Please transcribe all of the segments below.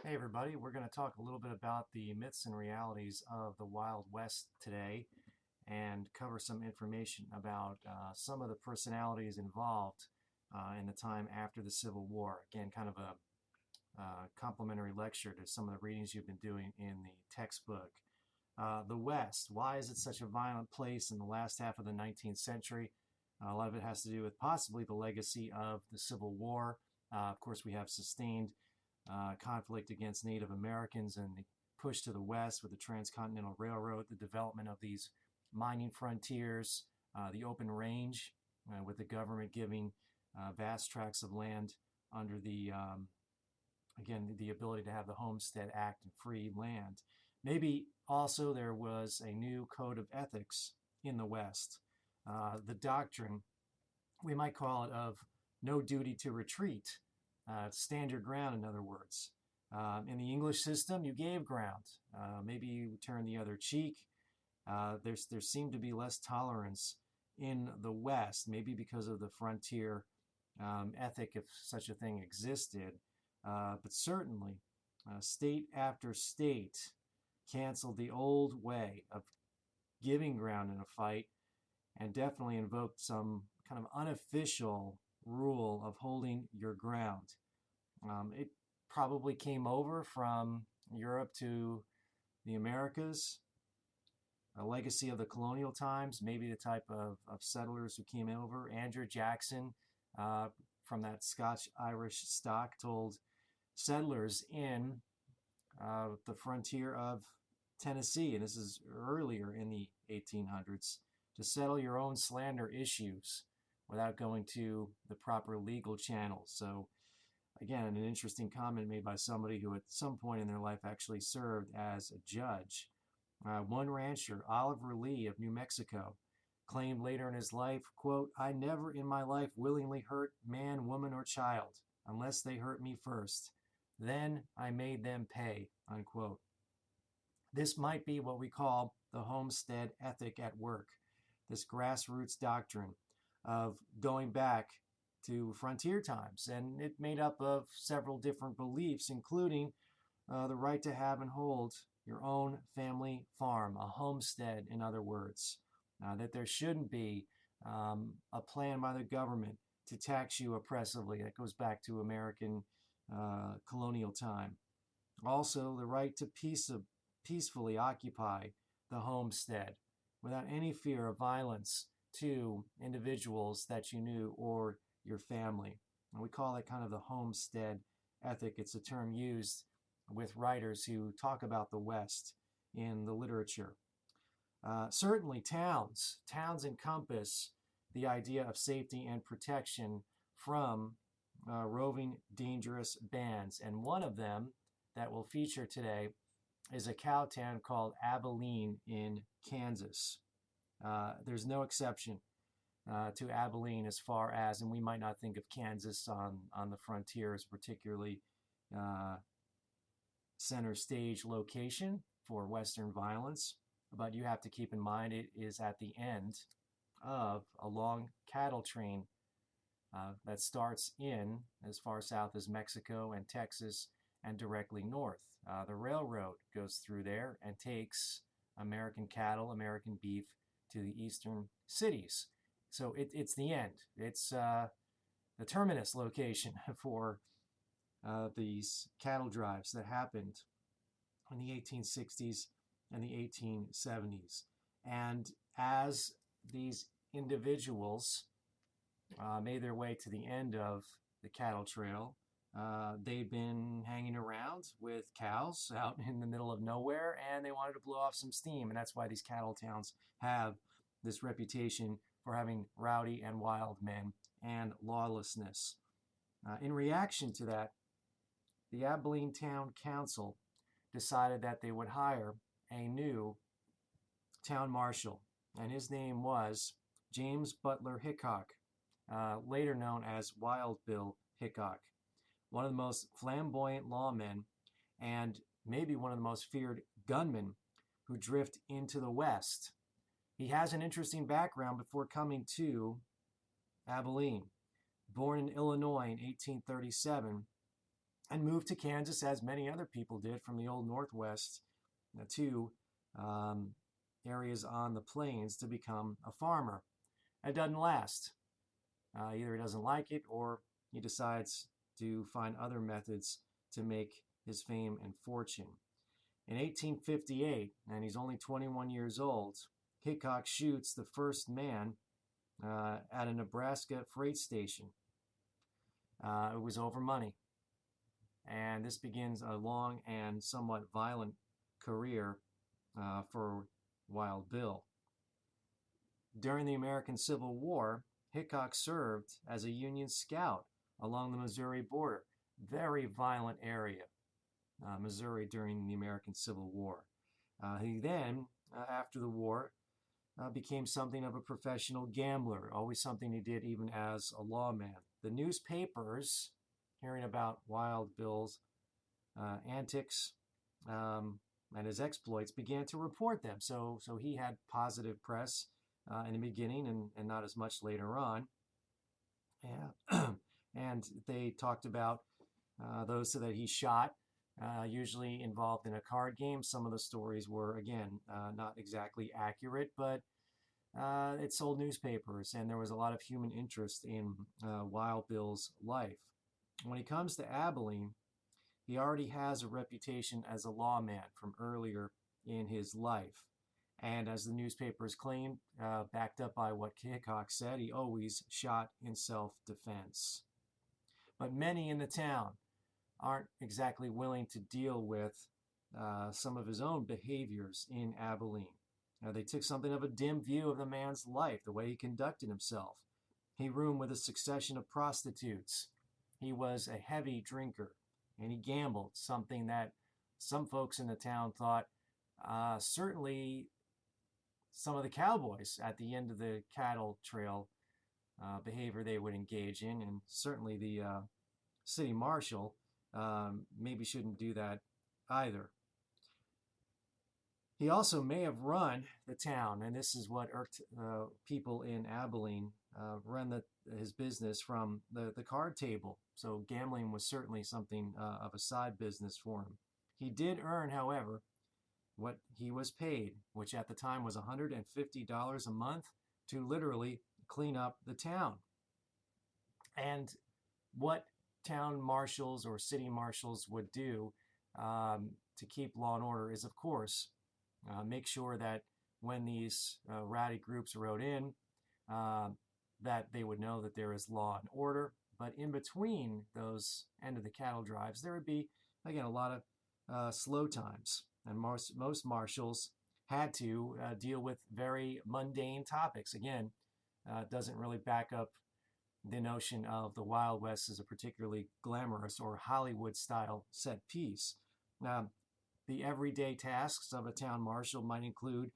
Hey everybody, we're going to talk a little bit about the myths and realities of the Wild West today and cover some information about some of the personalities involved in the time after the Civil War. Again, kind of a complimentary lecture to some of the readings you've been doing in the textbook. The West, why is it such a violent place in the last half of the 19th century? A lot of it has to do with possibly the legacy of the Civil War. Of course, we have sustained conflict against Native Americans and the push to the west with the Transcontinental Railroad, the development of these mining frontiers, the open range, with the government giving vast tracts of land under again, the ability to have the Homestead Act and free land. Maybe also there was a new code of ethics in the West. The doctrine, we might call it, of no duty to retreat. Stand your ground, in other words. In the English system, you gave ground. Maybe you turned the other cheek. There seemed to be less tolerance in the West, maybe because of the frontier ethic, if such a thing existed. But certainly, state after state canceled the old way of giving ground in a fight and definitely invoked some kind of unofficial rule of holding your ground. It probably came over from Europe to the Americas, a legacy of the colonial times, maybe the type of settlers who came over. Andrew Jackson, from that Scotch-Irish stock, told settlers in the frontier of Tennessee, and this is earlier in the 1800s, to settle your own slander issues without going to the proper legal channels. So again, an interesting comment made by somebody who at some point in their life actually served as a judge. One rancher, Oliver Lee of New Mexico, claimed later in his life, quote, "I never in my life willingly hurt man, woman, or child unless they hurt me first. Then I made them pay," unquote. This might be what we call the homestead ethic at work, this grassroots doctrine of going back to frontier times. And it made up of several different beliefs, including the right to have and hold your own family farm, a homestead, in other words. That there shouldn't be a plan by the government to tax you oppressively. That goes back to American colonial time. Also, the right to peacefully occupy the homestead without any fear of violence to individuals that you knew or your family. And we call that kind of the homestead ethic. It's a term used with writers who talk about the West in the literature. Certainly towns encompass the idea of safety and protection from roving, dangerous bands. And one of them that we'll feature today is a cow town called Abilene in Kansas. There's no exception to Abilene as far as, and we might not think of Kansas on the frontier as particularly center stage location for Western violence, but you have to keep in mind it is at the end of a long cattle train that starts in as far south as Mexico and Texas and directly north. The railroad goes through there and takes American cattle, American beef to the eastern cities. So it's the end. It's the terminus location for these cattle drives that happened in the 1860s and the 1870s. And as these individuals made their way to the end of the cattle trail, they'd been hanging around with cows out in the middle of nowhere, and they wanted to blow off some steam. And that's why these cattle towns have this reputation for having rowdy and wild men and lawlessness. In reaction to that, the Abilene Town Council decided that they would hire a new town marshal, and his name was James Butler Hickok, later known as Wild Bill Hickok, one of the most flamboyant lawmen and maybe one of the most feared gunmen who drift into the West. He has an interesting background before coming to Abilene. Born in Illinois in 1837, and moved to Kansas, as many other people did, from the old Northwest to um, areas on the plains to become a farmer. It doesn't last. Either he doesn't like it or he decides to find other methods to make his fame and fortune. In 1858, and he's only 21 years old, Hickok shoots the first man at a Nebraska freight station. It was over money. And this begins a long and somewhat violent career for Wild Bill. During the American Civil War, Hickok served as a Union scout along the Missouri border. Very violent area, Missouri, during the American Civil War. He then, after the war, became something of a professional gambler, always something he did even as a lawman. The newspapers, hearing about Wild Bill's antics and his exploits, began to report them. So he had positive press in the beginning and not as much later on. And they talked about those that he shot, usually involved in a card game. Some of the stories were, again, not exactly accurate, but it sold newspapers, and there was a lot of human interest in Wild Bill's life. When he comes to Abilene, he already has a reputation as a lawman from earlier in his life. And as the newspapers claimed, backed up by what Hickok said, he always shot in self-defense. But many in the town aren't exactly willing to deal with some of his own behaviors in Abilene. They took something of a dim view of the man's life, the way he conducted himself. He roomed with a succession of prostitutes. He was a heavy drinker, and he gambled, something that some folks in the town thought certainly some of the cowboys at the end of the cattle trail behavior they would engage in, and certainly the city marshal maybe shouldn't do that either. He also may have run the town, and this is what irked people in Abilene, run his business from the card table. So gambling was certainly something of a side business for him. He did earn, however, what he was paid, which at the time was $150 a month to literally clean up the town. And what town marshals or city marshals would do to keep law and order is, of course, make sure that when these rowdy groups rode in, that they would know that there is law and order. But in between those end of the cattle drives, there would be, again, a lot of slow times. And most marshals had to deal with very mundane topics. Again, doesn't really back up the notion of the Wild West as a particularly glamorous or Hollywood-style set piece. The everyday tasks of a town marshal might include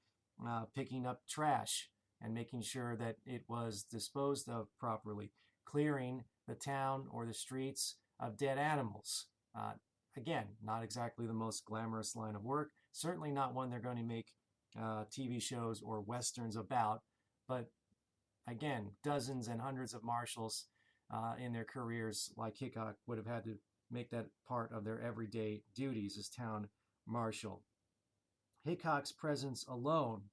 picking up trash and making sure that it was disposed of properly, clearing the town or the streets of dead animals. Again, not exactly the most glamorous line of work, certainly not one they're going to make TV shows or westerns about, but again, dozens and hundreds of marshals in their careers like Hickok would have had to make that part of their everyday duties as town marshal. Hickok's presence alone,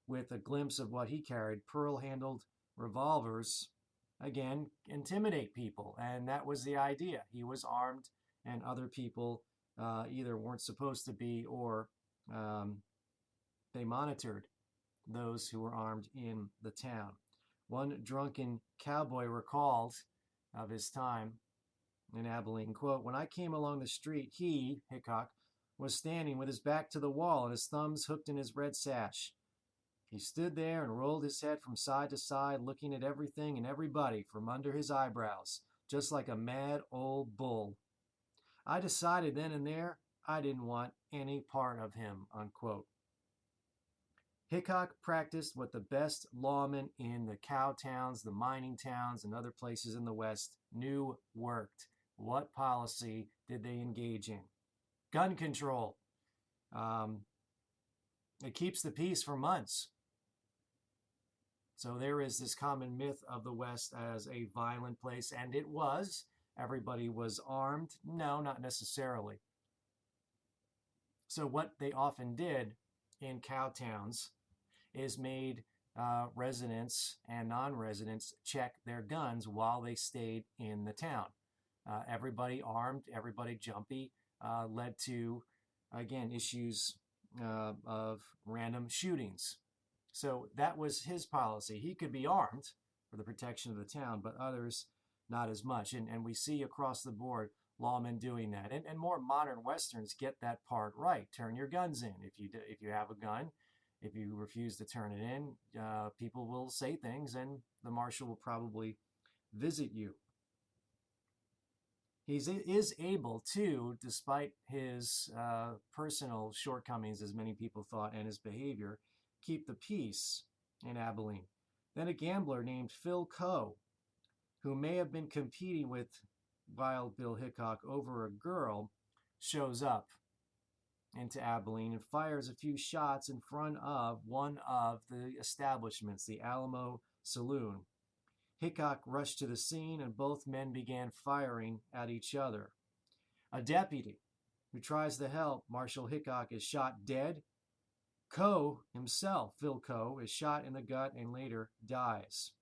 with a glimpse of what he carried, pearl-handled revolvers, again, intimidate people, and that was the idea. He was armed, and other people either weren't supposed to be or they monitored those who were armed in the town. One drunken cowboy recalled of his time in Abilene, quote, "When I came along the street, he, Hickok, was standing with his back to the wall and his thumbs hooked in his red sash. He stood there and rolled his head from side to side, looking at everything and everybody from under his eyebrows, just like a mad old bull. I decided then and there I didn't want any part of him," unquote. Hickok practiced what the best lawmen in the cow towns, the mining towns, and other places in the West knew worked. What policy did they engage in? Gun control. It keeps the peace for months. So there is this common myth of the West as a violent place, and it was. everybody was armed? No, not necessarily. So what they often did in cow towns is made residents and non-residents check their guns while they stayed in the town. Everybody armed, everybody jumpy, led to, again, issues of random shootings. So that was his policy. He could be armed for the protection of the town, but others not as much. And we see across the board lawmen doing that. And more modern Westerns get that part right. Turn your guns in. If you have a gun, if you refuse to turn it in, people will say things and the marshal will probably visit you. He is able to, despite his personal shortcomings, as many people thought, and his behavior, keep the peace in Abilene. Then a gambler named Phil Coe, who may have been competing with Wild Bill Hickok over a girl, shows up into Abilene and fires a few shots in front of one of the establishments, the Alamo Saloon. Hickok rushed to the scene and both men began firing at each other. A deputy who tries to help Marshal Hickok is shot dead. Coe himself, Phil Coe, is shot in the gut and later dies.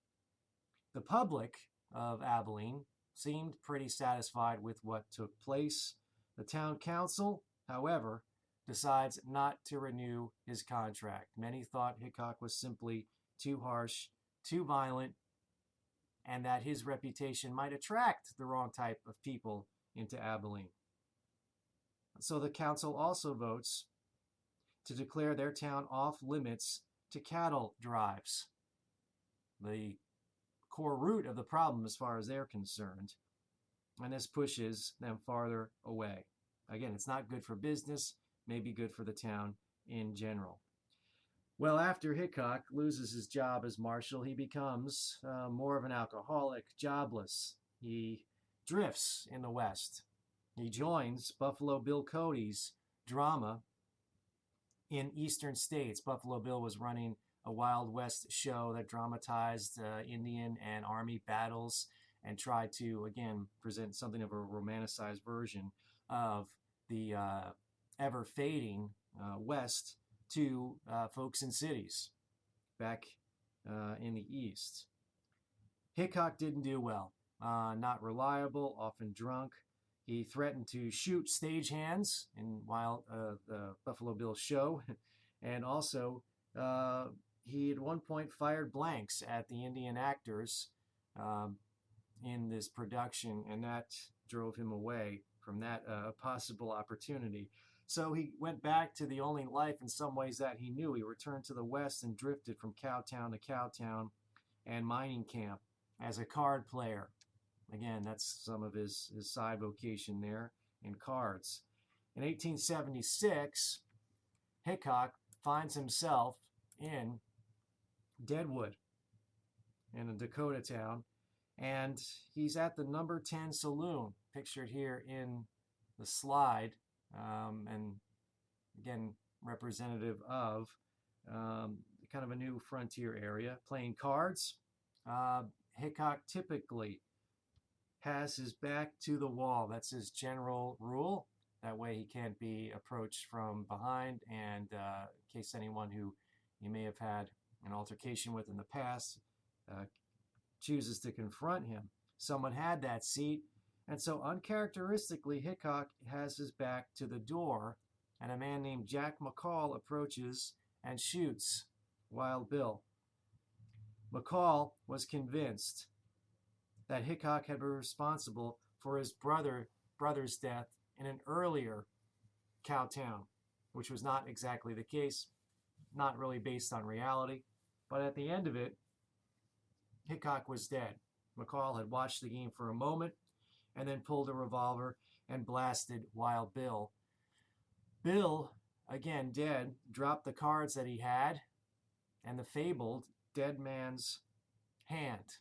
The public of Abilene seemed pretty satisfied with what took place. The town council, however, decides not to renew his contract. Many thought Hickok was simply too harsh, too violent, and that his reputation might attract the wrong type of people into Abilene. So the council also votes to declare their town off limits to cattle drives, the core root of the problem as far as they're concerned, and this pushes them farther away. Again, it's not good for business, maybe good for the town in general. Well, after Hickok loses his job as marshal, he becomes more of an alcoholic, jobless. He drifts in the West. He joins Buffalo Bill Cody's drama in eastern states. Buffalo Bill was running a Wild West show that dramatized Indian and Army battles and tried to, again, present something of a romanticized version of the ever-fading West to folks in cities back in the East. Hickok didn't do well. Not reliable, often drunk. He threatened to shoot stagehands in the Buffalo Bill show. And also, he at one point fired blanks at the Indian actors in this production, and that drove him away from that possible opportunity. So he went back to the only life in some ways that he knew. He returned to the West and drifted from cowtown to cowtown and mining camp as a card player. Again, that's some of his side vocation there in cards. In 1876, Hickok finds himself in Deadwood, in a Dakota town, and he's at the number 10 Saloon, pictured here in the slide. And again, representative of kind of a new frontier area. Playing cards, Hickok typically has his back to the wall. That's his general rule. That way he can't be approached from behind, and in case anyone who he may have had an altercation with in the past chooses to confront him. Someone had that seat. And so uncharacteristically, Hickok has his back to the door, and a man named Jack McCall approaches and shoots Wild Bill. McCall was convinced that Hickok had been responsible for his brother's death in an earlier cow town, which was not exactly the case, not really based on reality. But at the end of it, Hickok was dead. McCall had watched the game for a moment and then pulled a revolver and blasted Wild Bill. Bill, again dead, dropped the cards that he had, and the fabled dead man's hand,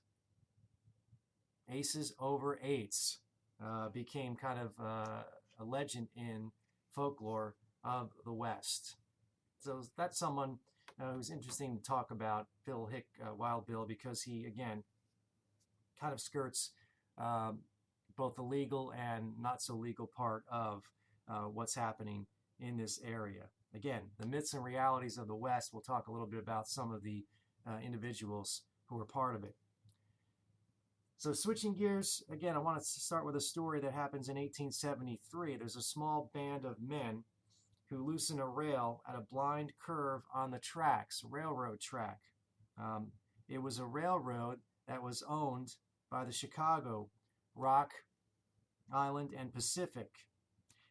aces over eights, became kind of a legend in folklore of the West. So that's someone who's interesting to talk about, Wild Bill, because he, again, kind of skirts both the legal and not so legal part of what's happening in this area. Again, the myths and realities of the West. We'll talk a little bit about some of the individuals who were part of it. So switching gears, again, I want to start with a story that happens in 1873. There's a small band of men who loosen a rail at a blind curve on the tracks, railroad track. It was a railroad that was owned by the Chicago, Rock Island, and Pacific.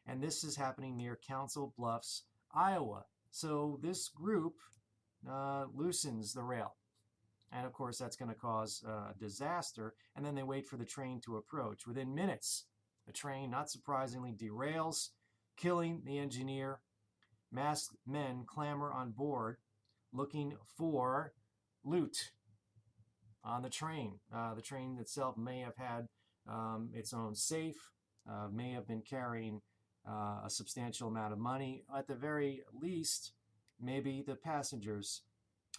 And this is happening near Council Bluffs, Iowa. So this group loosens the rail. And of course, that's going to cause a disaster. And then they wait for the train to approach. Within minutes, the train, not surprisingly, derails, killing the engineer. Masked men clamor on board looking for loot on the train. The train itself may have had its own safe, may have been carrying a substantial amount of money. At the very least, maybe the passengers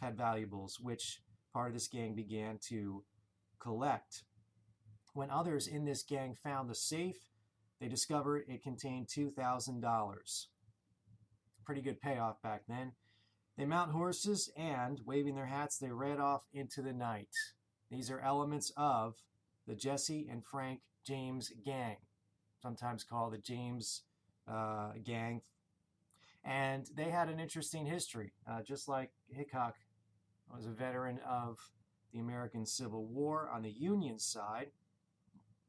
had valuables, which part of this gang began to collect. When others in this gang found the safe, they discovered it contained $2,000. Pretty good payoff back then. They mount horses and, waving their hats, they ride off into the night. These are elements of the Jesse and Frank James gang, sometimes called the James Gang. And they had an interesting history. Just like Hickok was a veteran of the American Civil War on the Union side,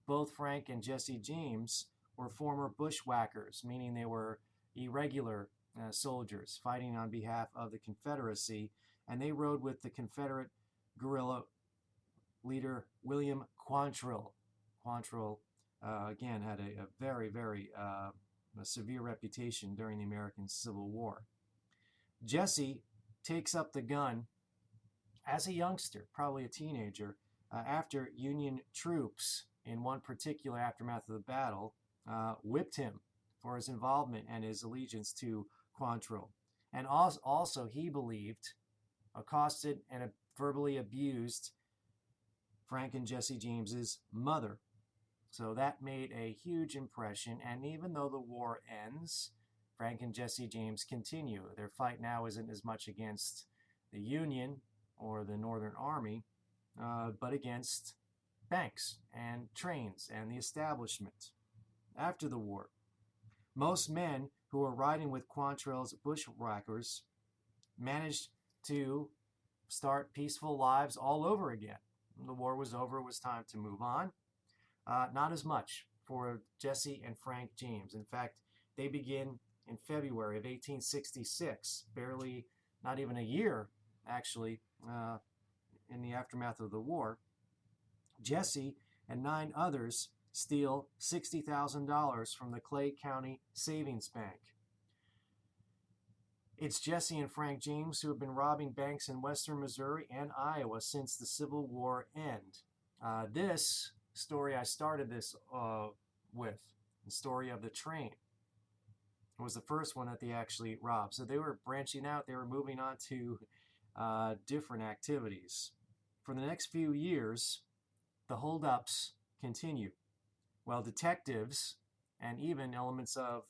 both Frank and Jesse James were former bushwhackers, meaning they were irregular soldiers fighting on behalf of the Confederacy, and they rode with the Confederate guerrilla leader William Quantrill. Quantrill, again, had a very, very severe reputation during the American Civil War. Jesse takes up the gun as a youngster, probably a teenager, after Union troops, in one particular aftermath of the battle, whipped him for his involvement and his allegiance to Quantrill. And also, he believed, accosted and verbally abused Frank and Jesse James's mother. So that made a huge impression. And even though the war ends, Frank and Jesse James continue. Their fight now isn't as much against the Union or the Northern Army, but against banks and trains and the establishment. After the war, most men who were riding with Quantrill's bushwhackers managed to start peaceful lives all over again. When the war was over, it was time to move on. Not as much for Jesse and Frank James. In fact, they begin in February of 1866, barely, not even a year, actually, in the aftermath of the war. Jesse and 9 others steal $60,000 from the Clay County Savings Bank. It's Jesse and Frank James who have been robbing banks in western Missouri and Iowa since the Civil War end. This story I started this with, the story of the train, was the first one that they actually robbed. So they were branching out, they were moving on to different activities. For the next few years, the holdups continue. While detectives and even elements of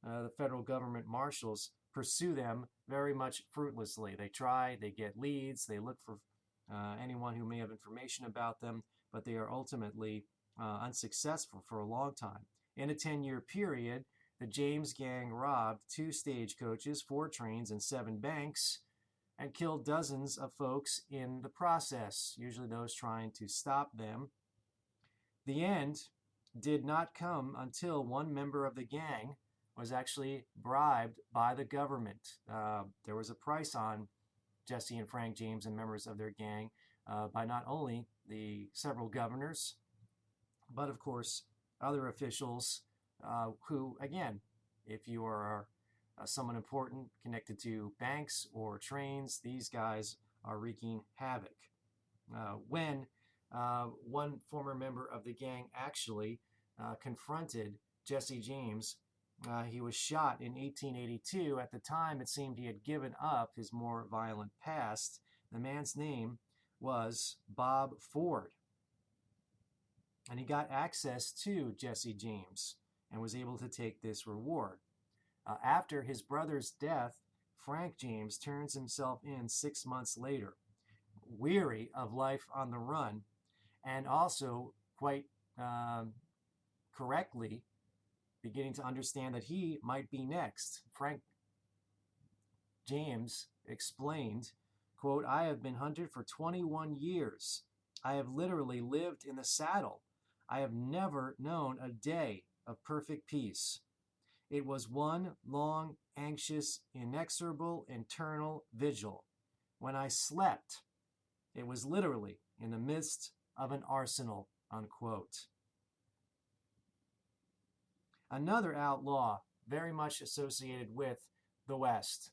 the federal government marshals pursue them very much fruitlessly. They try, they get leads, they look for anyone who may have information about them, but they are ultimately unsuccessful for a long time. In a 10-year period, the James gang robbed 2 stagecoaches, 4 trains, and 7 banks, and killed dozens of folks in the process, usually those trying to stop them. The end did not come until one member of the gang was actually bribed by the government. There was a price on Jesse and Frank James and members of their gang by not only the several governors, but of course other officials who, again, if you are someone important connected to banks or trains, these guys are wreaking havoc. When one former member of the gang actually confronted Jesse James, he was shot in 1882. At the time, it seemed he had given up his more violent past. The man's name was Bob Ford. and he got access to Jesse James and was able to take this reward. After his brother's death, Frank James turns himself in 6 months later, weary of life on the run, and also quite correctly beginning to understand that he might be next. Frank James explained, quote, "I have been hunted for 21 years. I have literally lived in the saddle. I have never known a day of perfect peace. It was one long, anxious, inexorable, internal vigil. When I slept, it was literally in the midst of an arsenal," unquote. Another outlaw very much associated with the West,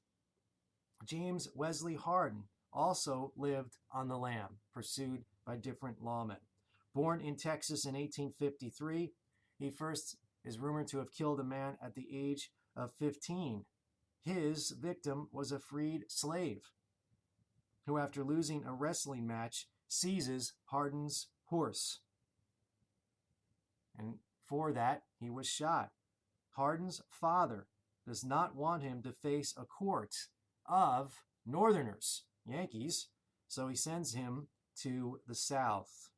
James Wesley Hardin, also lived on the lam, pursued by different lawmen. Born in Texas in 1853, he first is rumored to have killed a man at the age of 15. His victim was a freed slave who, after losing a wrestling match, seizes Hardin's horse. And for that, he was shot. Hardin's father does not want him to face a court of Northerners, Yankees, so he sends him to the South.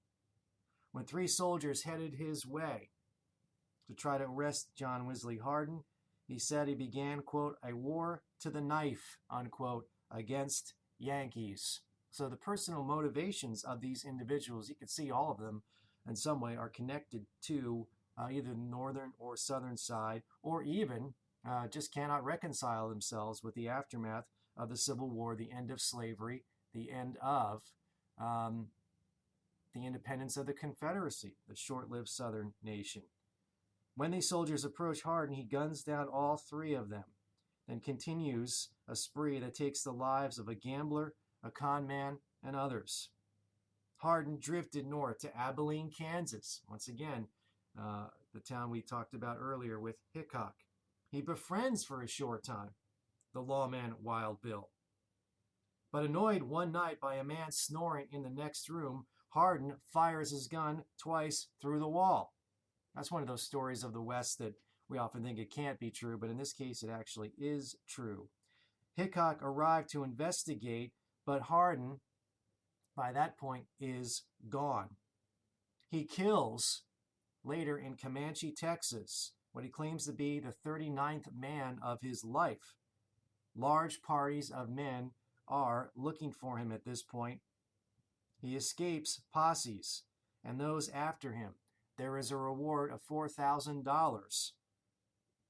When 3 soldiers headed his way to try to arrest John Wesley Hardin, he said he began, quote, "a war to the knife," unquote, against Yankees. So the personal motivations of these individuals, you could see all of them in some way are connected to either the northern or southern side, or even just cannot reconcile themselves with the aftermath of the Civil War, the end of slavery, the end of the independence of the Confederacy, the short-lived southern nation. When these soldiers approach Hardin, he guns down all 3 of them, then continues a spree that takes the lives of a gambler, a con man, and others. Hardin drifted north to Abilene, Kansas. Once again, the town we talked about earlier with Hickok. He befriends for a short time the lawman Wild Bill. But annoyed one night by a man snoring in the next room, Hardin fires his gun twice through the wall. That's one of those stories of the West that we often think it can't be true, but in this case it actually is true. Hickok arrived to investigate, but Hardin, by that point, is gone. He kills, later in Comanche, Texas, what he claims to be the 39th man of his life. Large parties of men are looking for him at this point. He escapes posses and those after him. There is a reward of $4,000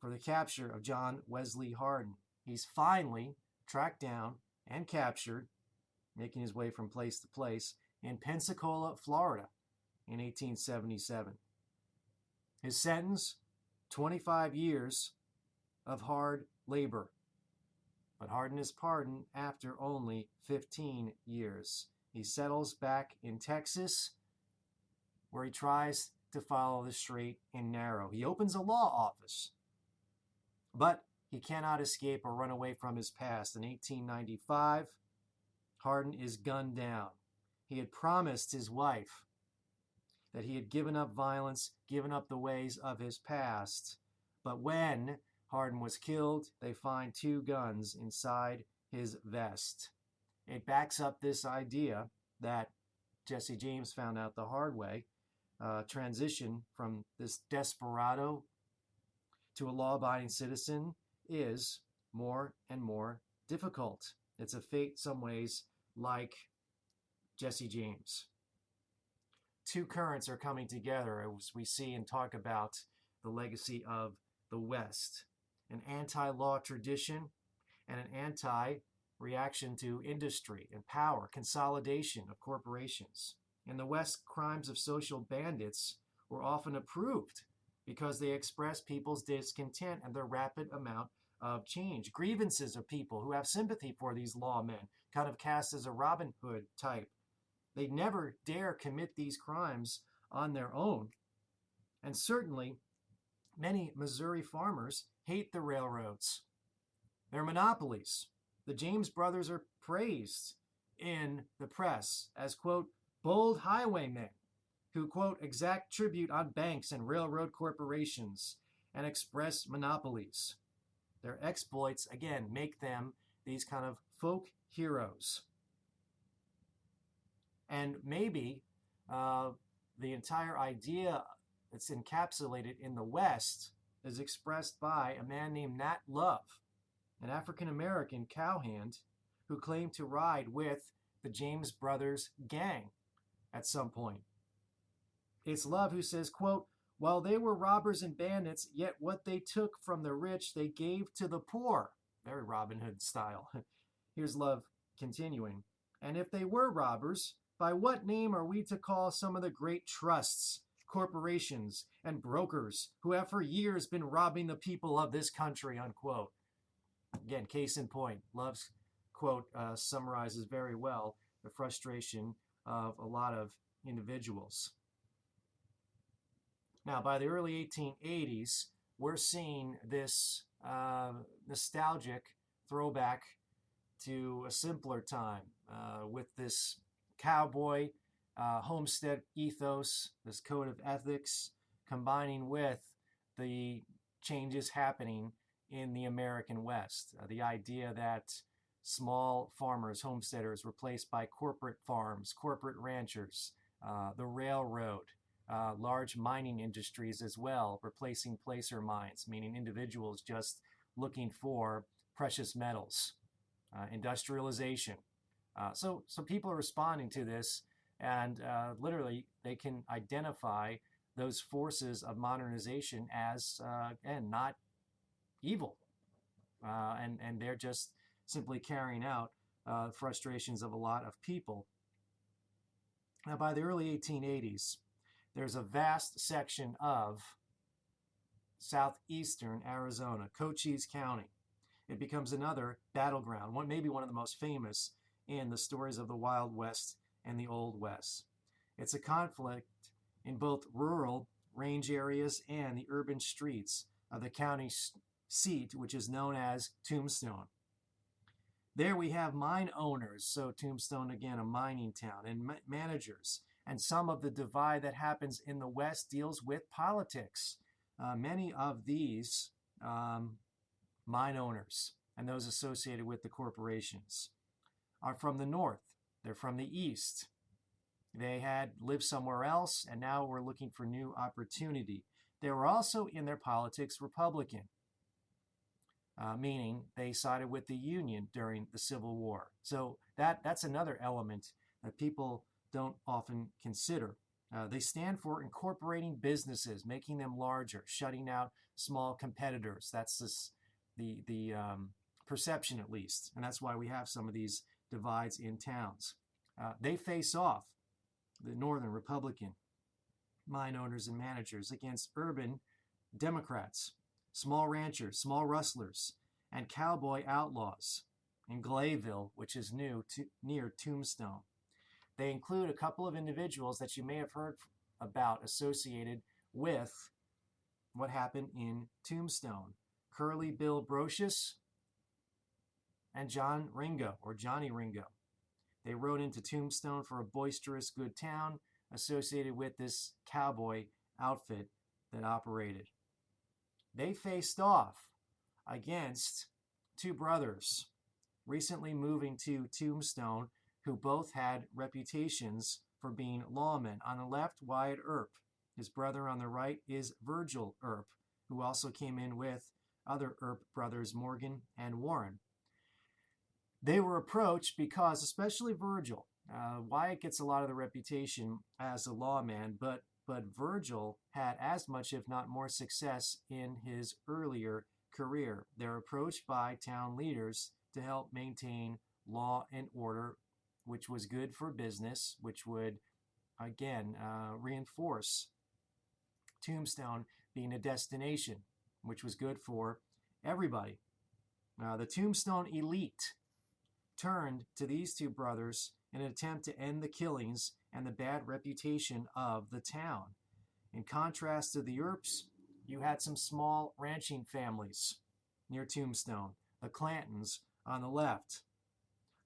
for the capture of John Wesley Hardin. He's finally tracked down and captured, making his way from place to place, in Pensacola, Florida in 1877. His sentence, 25 years of hard labor. But Hardin is pardoned after only 15 years. He settles back in Texas, where he tries to follow the straight and narrow. He opens a law office, but he cannot escape or run away from his past. In 1895, Hardin is gunned down. He had promised his wife that he had given up violence, given up the ways of his past. But when Hardin was killed, they find 2 guns inside his vest. It backs up this idea that Jesse James found out the hard way. Transition from this desperado to a law-abiding citizen is more and more difficult. It's a fate, some ways, like Jesse James. 2 currents are coming together as we see and talk about the legacy of the West. An anti-law tradition and an anti-reaction to industry and power, consolidation of corporations. In the West, crimes of social bandits were often approved because they express people's discontent and their rapid amount of change. Grievances of people who have sympathy for these lawmen, kind of cast as a Robin Hood type. They never dare commit these crimes on their own. And certainly, many Missouri farmers hate the railroads. They're monopolies. The James brothers are praised in the press as, quote, bold highwaymen. who, quote, exact tribute on banks and railroad corporations and express monopolies. Their exploits, again, make them these kind of folk heroes. And maybe the entire idea that's encapsulated in the West is expressed by a man named Nat Love, an African-American cowhand who claimed to ride with the James Brothers gang at some point. It's Love who says, quote, while they were robbers and bandits, yet what they took from the rich they gave to the poor. Very Robin Hood style. Here's Love continuing. And if they were robbers, by what name are we to call some of the great trusts, corporations, and brokers who have for years been robbing the people of this country, unquote. Again, case in point, Love's quote summarizes very well the frustration of a lot of individuals. Now, by the early 1880s, we're seeing this nostalgic throwback to a simpler time with this cowboy homestead ethos, this code of ethics, combining with the changes happening in the American West. The idea that small farmers, homesteaders, replaced by corporate farms, corporate ranchers, the railroad, large mining industries as well, replacing placer mines, meaning individuals just looking for precious metals, industrialization. So people are responding to this, and literally they can identify those forces of modernization as, again, not evil. And they're just simply carrying out frustrations of a lot of people. Now, by the early 1880s, there's a vast section of southeastern Arizona, Cochise County. It becomes another battleground, maybe one of the most famous in the stories of the Wild West and the Old West. It's a conflict in both rural range areas and the urban streets of the county seat, which is known as Tombstone. There we have mine owners, so Tombstone, again, a mining town, and managers. And some of the divide that happens in the West deals with politics. Many of these mine owners and those associated with the corporations are from the North. They're from the East. They had lived somewhere else, and now we're looking for new opportunity. They were also in their politics Republican, meaning they sided with the Union during the Civil War. So that's another element that people don't often consider. They stand for incorporating businesses, making them larger, shutting out small competitors. That's the perception, at least, and that's why we have some of these divides in towns. They face off, the Northern Republican mine owners and managers, against urban Democrats, small ranchers, small rustlers, and cowboy outlaws in Glayville, which is near Tombstone. They include a couple of individuals that you may have heard about associated with what happened in Tombstone. Curly Bill Brocious and John Ringo, or Johnny Ringo. They rode into Tombstone for a boisterous good town associated with this cowboy outfit that operated. They faced off against two brothers recently moving to Tombstone who both had reputations for being lawmen. On the left, Wyatt Earp. His brother on the right is Virgil Earp, who also came in with other Earp brothers, Morgan and Warren. They were approached because, especially Virgil, Wyatt gets a lot of the reputation as a lawman, but Virgil had as much, if not more, success in his earlier career. They're approached by town leaders to help maintain law and order, which was good for business, which would, again, reinforce Tombstone being a destination, which was good for everybody. The Tombstone elite turned to these two brothers in an attempt to end the killings and the bad reputation of the town. In contrast to the Earps, you had some small ranching families near Tombstone, the Clantons on the left.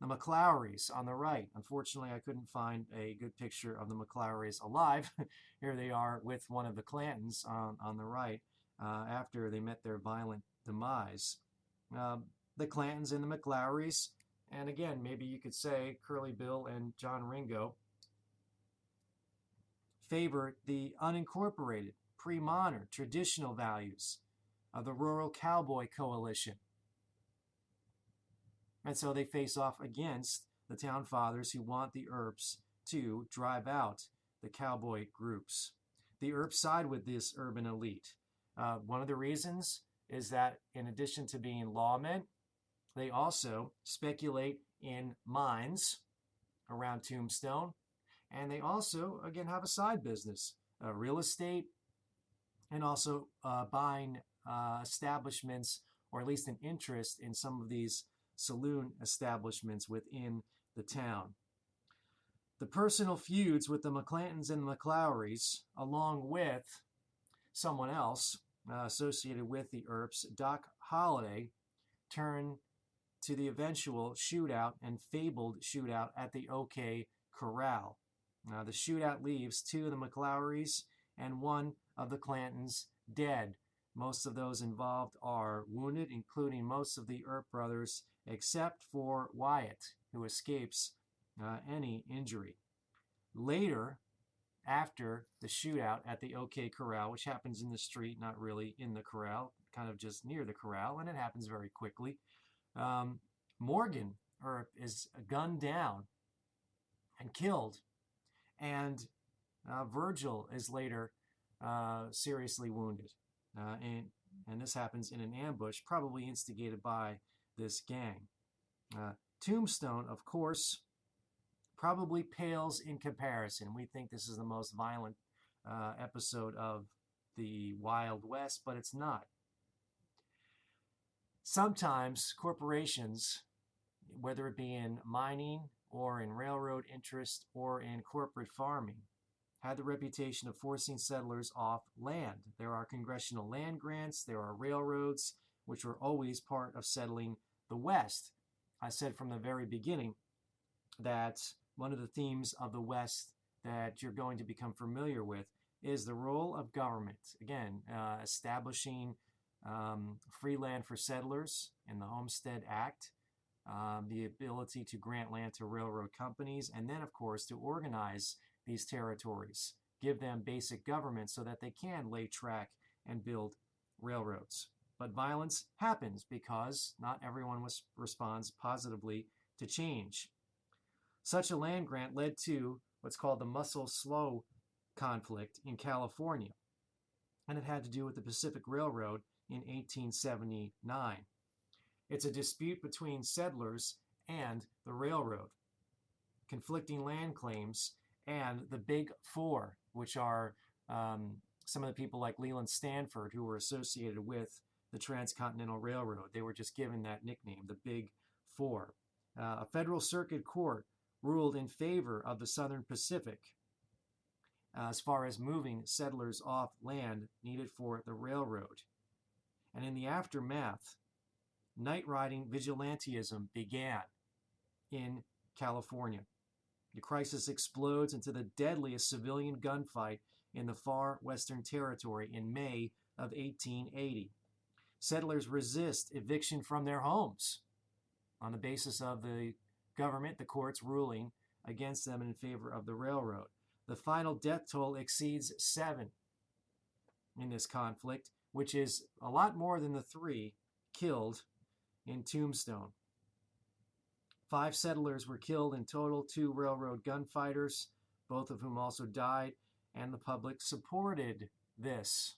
The McLowrys on the right. Unfortunately, I couldn't find a good picture of the McLowrys alive. Here they are with one of the Clantons on the right after they met their violent demise. The Clantons and the McLowrys, and again, maybe you could say Curly Bill and John Ringo, favored the unincorporated, pre-modern, traditional values of the rural cowboy coalition. And so they face off against the town fathers who want the Earps to drive out the cowboy groups. The Earps side with this urban elite. One of the reasons is that in addition to being lawmen, they also speculate in mines around Tombstone. And they also, again, have a side business, real estate, and also buying establishments, or at least an interest in some of these saloon establishments within the town. The personal feuds with the McClantons and the McLowrys, along with someone else associated with the Earps, Doc Holliday, turn to the eventual shootout and fabled shootout at the OK Corral. The shootout leaves two of the McLowrys and one of the Clantons dead. Most of those involved are wounded, including most of the Earp brothers, except for Wyatt, who escapes any injury. Later, after the shootout at the OK Corral, which happens in the street, not really in the corral, kind of just near the corral, and it happens very quickly, Morgan Earp is gunned down and killed, and Virgil is later seriously wounded. And this happens in an ambush, probably instigated by this gang. Tombstone, of course, probably pales in comparison. We think this is the most violent episode of the Wild West, but it's not. Sometimes corporations, whether it be in mining or in railroad interest or in corporate farming, had the reputation of forcing settlers off land. There are congressional land grants, there are railroads, which were always part of settling the West. I said from the very beginning that one of the themes of the West that you're going to become familiar with is the role of government. Again, establishing free land for settlers in the Homestead Act, the ability to grant land to railroad companies, and then, of course, to organize these territories, give them basic government so that they can lay track and build railroads. But violence happens because not everyone responds positively to change. Such a land grant led to what's called the Muscle Slough conflict in California, and it had to do with the Pacific Railroad in 1879. It's a dispute between settlers and the railroad, conflicting land claims, and the Big Four, which are some of the people like Leland Stanford who were associated with the Transcontinental Railroad. They were just given that nickname, the Big Four. A federal circuit court ruled in favor of the Southern Pacific as far as moving settlers off land needed for the railroad. And in the aftermath, night riding vigilantism began in California. The crisis explodes into the deadliest civilian gunfight in the far Western Territory in May of 1880. Settlers resist eviction from their homes on the basis of the government, the courts ruling against them in favor of the railroad. The final death toll exceeds 7 in this conflict, which is a lot more than the 3 killed in Tombstone. 5 settlers were killed in total, 2 railroad gunfighters, both of whom also died, and the public supported this.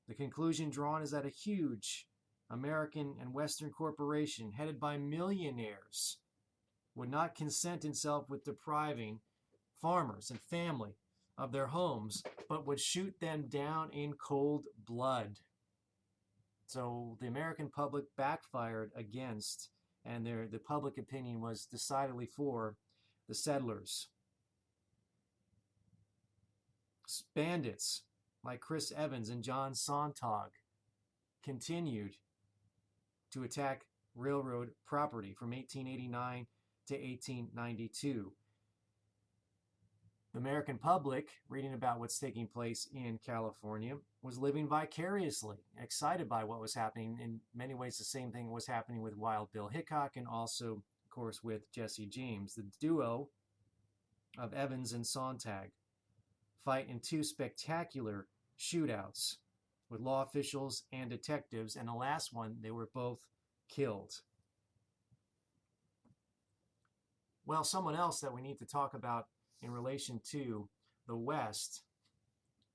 The conclusion drawn is that a huge American and Western corporation headed by millionaires would not consent itself with depriving farmers and family of their homes, but would shoot them down in cold blood. So the American public backfired against, and the public opinion was decidedly for the settlers. Bandits like Chris Evans and John Sontag continued to attack railroad property from 1889 to 1892. The American public, reading about what's taking place in California, was living vicariously, excited by what was happening. In many ways, the same thing was happening with Wild Bill Hickok and also, of course, with Jesse James. The duo of Evans and Sontag fight in two spectacular shootouts with law officials and detectives, and the last one, they were both killed. Well, someone else that we need to talk about in relation to the West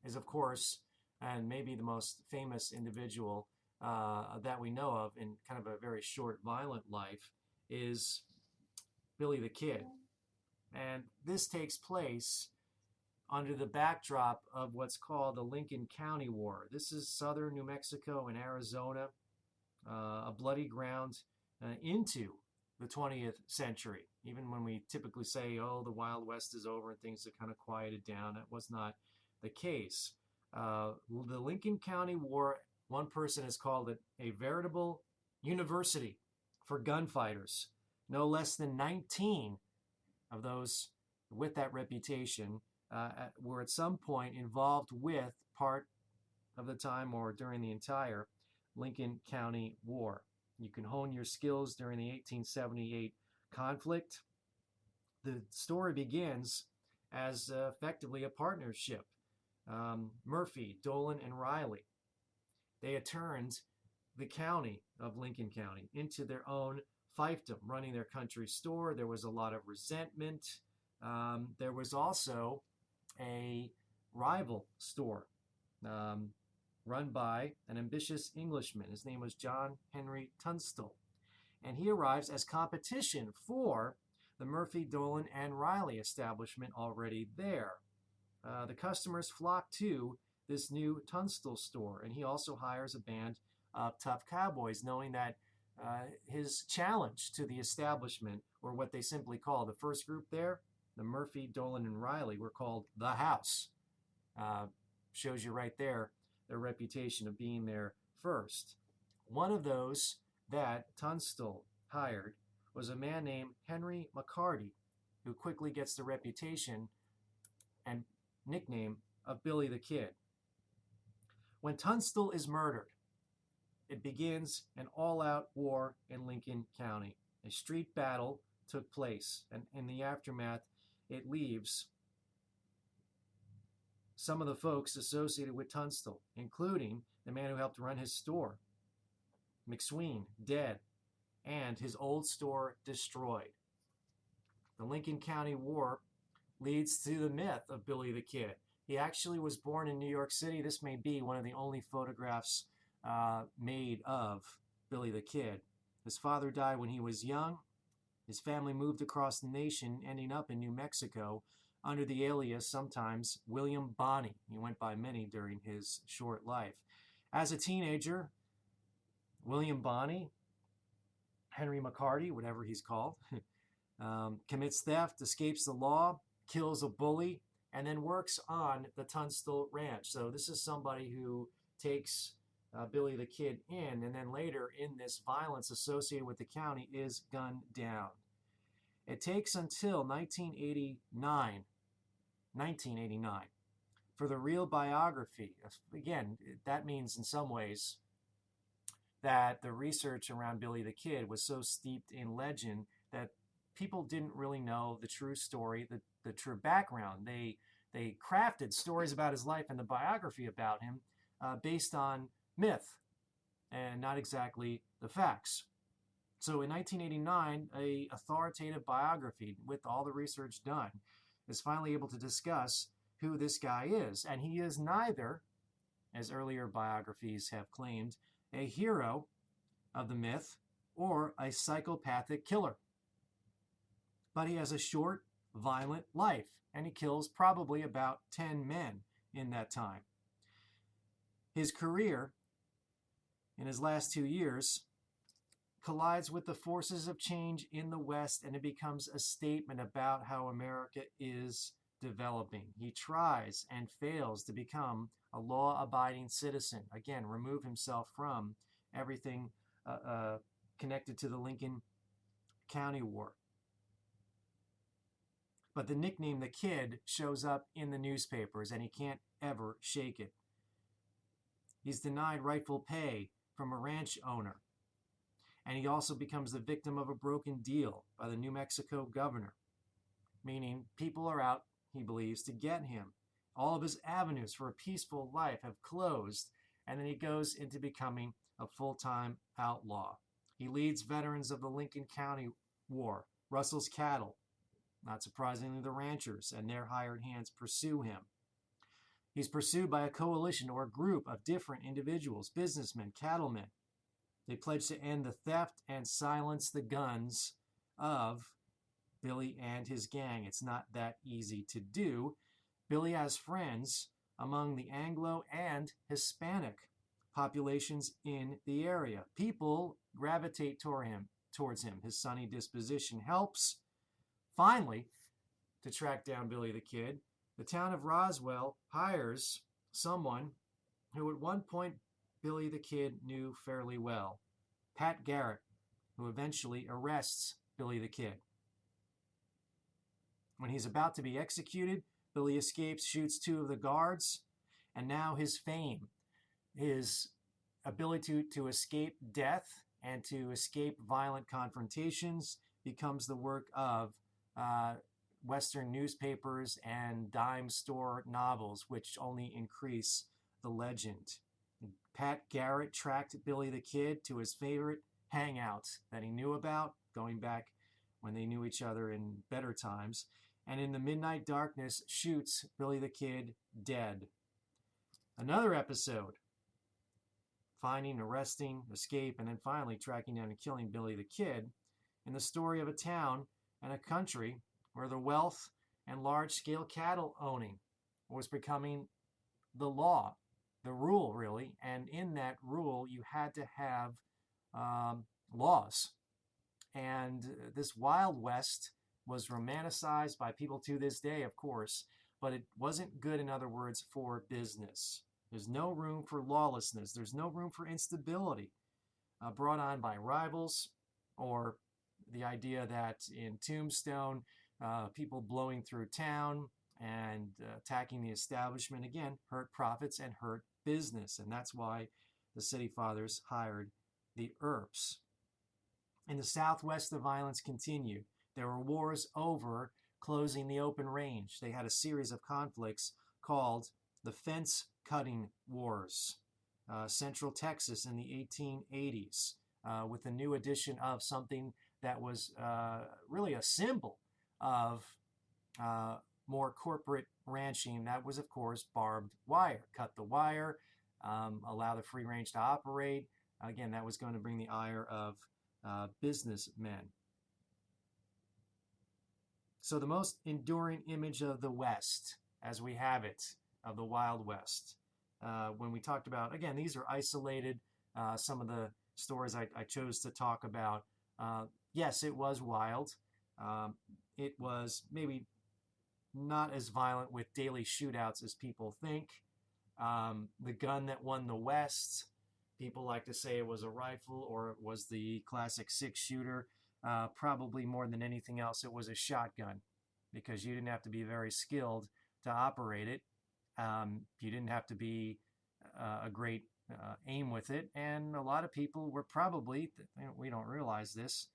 is, of course, and maybe the most famous individual that we know of in kind of a very short, violent life, is Billy the Kid. And this takes place under the backdrop of what's called the Lincoln County War. This is southern New Mexico and Arizona, a bloody ground into the 20th century. Even when we typically say, oh, the Wild West is over and things have kind of quieted down, that was not the case. The Lincoln County War, one person has called it a veritable university for gunfighters. No less than 19 of those with that reputation were at some point involved with part of the time or during the entire Lincoln County War. You can hone your skills during the 1878 conflict. The story begins as effectively a partnership. Murphy, Dolan, and Riley, they had turned the county of Lincoln County into their own fiefdom, running their country store. There was a lot of resentment. There was also a rival store run by an ambitious Englishman. His name was John Henry Tunstall. And he arrives as competition for the Murphy, Dolan, and Riley establishment already there. The customers flock to this new Tunstall store, and he also hires a band of tough cowboys, knowing that his challenge to the establishment, or what they simply call the first group there, the Murphy, Dolan, and Riley, were called the House. Shows you right there their reputation of being there first. One of those that Tunstall hired was a man named Henry McCarty, who quickly gets the reputation and nickname of Billy the Kid. When Tunstall is murdered, it begins an all-out war in Lincoln County. A street battle took place, and in the aftermath, it leaves some of the folks associated with Tunstall, including the man who helped run his store, McSween, dead, and his old store destroyed. The Lincoln County War leads to the myth of Billy the Kid. He actually was born in New York City. This may be one of the only photographs made of Billy the Kid. His father died when he was young. His family moved across the nation, ending up in New Mexico under the alias, sometimes, William Bonney. He went by many during his short life. As a teenager, William Bonney, Henry McCarty, whatever he's called, commits theft, escapes the law, kills a bully, and then works on the Tunstall Ranch. So this is somebody who takes Billy the Kid in, and then later in this violence associated with the county is gunned down. It takes until 1989 for the real biography. Again, that means in some ways that the research around Billy the Kid was so steeped in legend that people didn't really know the true story, the true background. They crafted stories about his life and the biography about him based on myth and not exactly the facts. So in 1989, a authoritative biography with all the research done is finally able to discuss who this guy is. And he is neither, as earlier biographies have claimed, a hero of the myth or a psychopathic killer. But he has a short, violent life, and he kills probably about 10 men in that time. His career in his last 2 years collides with the forces of change in the West, and it becomes a statement about how America is developing. He tries and fails to become a law-abiding citizen. Again, remove himself from everything connected to the Lincoln County War. But the nickname the Kid shows up in the newspapers, and he can't ever shake it. He's denied rightful pay from a ranch owner. And he also becomes the victim of a broken deal by the New Mexico governor, meaning people are out, he believes, to get him. All of his avenues for a peaceful life have closed, and then he goes into becoming a full-time outlaw. He leads veterans of the Lincoln County War, rustles cattle. Not surprisingly, the ranchers and their hired hands pursue him. He's pursued by a coalition or a group of different individuals, businessmen, cattlemen. They pledge to end the theft and silence the guns of Billy and his gang. It's not that easy to do. Billy has friends among the Anglo and Hispanic populations in the area. People gravitate towards him. His sunny disposition helps. Finally, to track down Billy the Kid, the town of Roswell hires someone who at one point Billy the Kid knew fairly well, Pat Garrett, who eventually arrests Billy the Kid. When he's about to be executed, Billy escapes, shoots 2 of the guards, and now his fame, his ability to escape death and to escape violent confrontations becomes the work of Western newspapers and dime store novels, which only increase the legend. Pat Garrett tracked Billy the Kid to his favorite hangout that he knew about, going back when they knew each other in better times, and in the midnight darkness shoots Billy the Kid dead. Another episode, finding, arresting, escape, and then finally tracking down and killing Billy the Kid, in the story of a town and a country where the wealth and large-scale cattle owning was becoming the law, the rule, really. And in that rule, you had to have laws. And this Wild West was romanticized by people to this day, of course, but it wasn't good, in other words, for business. There's no room for lawlessness. There's no room for instability brought on by rivals, or the idea that in Tombstone, people blowing through town and attacking the establishment, again, hurt profits and hurt business. And that's why the City Fathers hired the Earps. In the Southwest, the violence continued. There were wars over closing the open range. They had a series of conflicts called the Fence Cutting Wars. Central Texas in the 1880s, with a new addition of something that was really a symbol of more corporate ranching. That was, of course, barbed wire. Cut the wire, allow the free range to operate. Again, that was going to bring the ire of businessmen. So the most enduring image of the West, as we have it, of the Wild West, when we talked about, again, these are isolated, some of the stories I chose to talk about. Yes, it was wild. It was maybe not as violent with daily shootouts as people think. The gun that won the West, people like to say it was a rifle or it was the classic 6-shooter. Probably more than anything else, it was a shotgun, because you didn't have to be very skilled to operate it. You didn't have to be a great aim with it. And a lot of people were probably, we don't realize this,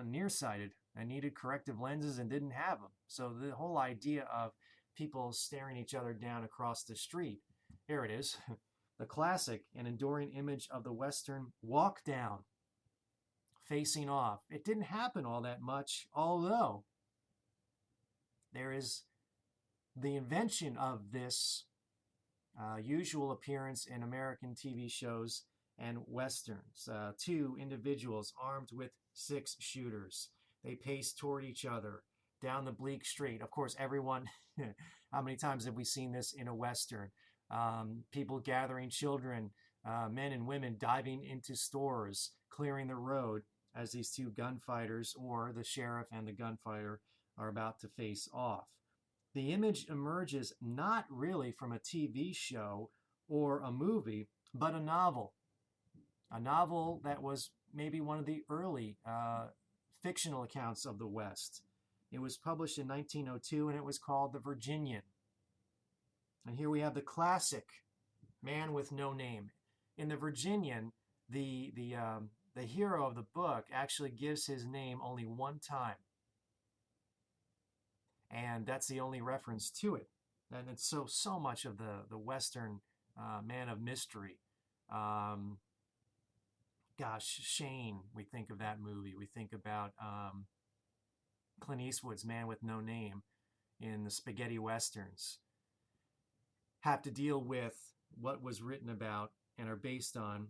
nearsighted and needed corrective lenses and didn't have them. So the whole idea of people staring each other down across the street, here it is, the classic and enduring image of the Western walk down, facing off. It didn't happen all that much, although there is the invention of this usual appearance in American TV shows and Westerns. 2 individuals armed with 6-shooters. They pace toward each other down the bleak street. Of course, everyone, how many times have we seen this in a Western? People gathering children, men and women diving into stores, clearing the road as these 2 gunfighters, or the sheriff and the gunfighter, are about to face off. The image emerges not really from a TV show or a movie, but a novel. a novel that was maybe one of the early fictional accounts of the West. It was published in 1902 and it was called The Virginian. And here we have the classic Man with No Name. In The Virginian, the hero of the book actually gives his name only one time. And that's the only reference to it. And it's so much of the Western man of mystery. Shane, we think of that movie. We think about Clint Eastwood's Man with No Name in the spaghetti westerns. Have to deal with what was written about and are based on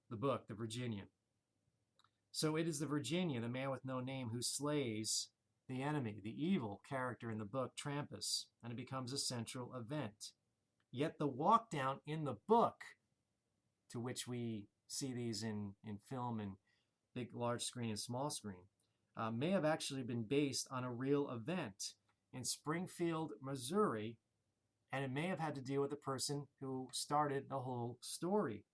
the book, The Virginian. So it is the Virginian, the man with no name, who slays the enemy, the evil character in the book, Trampas, and it becomes a central event. Yet the walk down in the book, to which we see these in film and big, large screen and small screen, may have actually been based on a real event in Springfield, Missouri, and it may have had to deal with the person who started the whole story.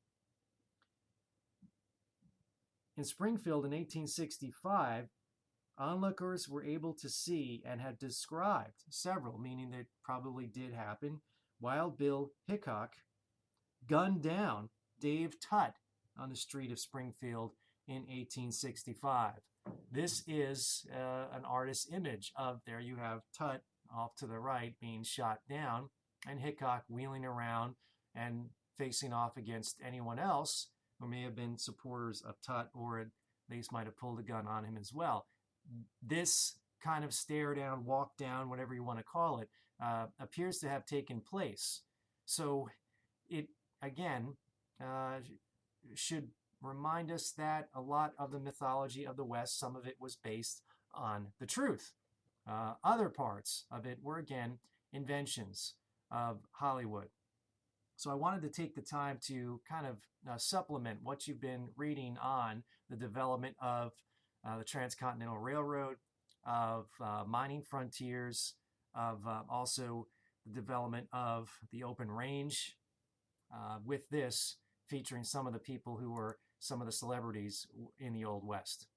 In Springfield in 1865, onlookers were able to see and had described several, meaning that probably did happen. Wild Bill Hickok gunned down Dave Tutt on the street of Springfield in 1865. This is an artist's image of, there you have Tutt off to the right being shot down, and Hickok wheeling around and facing off against anyone else who may have been supporters of Tutt, or at least might have pulled a gun on him as well. This kind of stare down, walk down, whatever you want to call it, appears to have taken place. So it, again, should remind us that a lot of the mythology of the West, some of it was based on the truth. Other parts of it were, again, inventions of Hollywood. So I wanted to take the time to kind of supplement what you've been reading on the development of the Transcontinental Railroad, of mining frontiers, of also the development of the open range, with this featuring some of the people who were some of the celebrities in the Old West.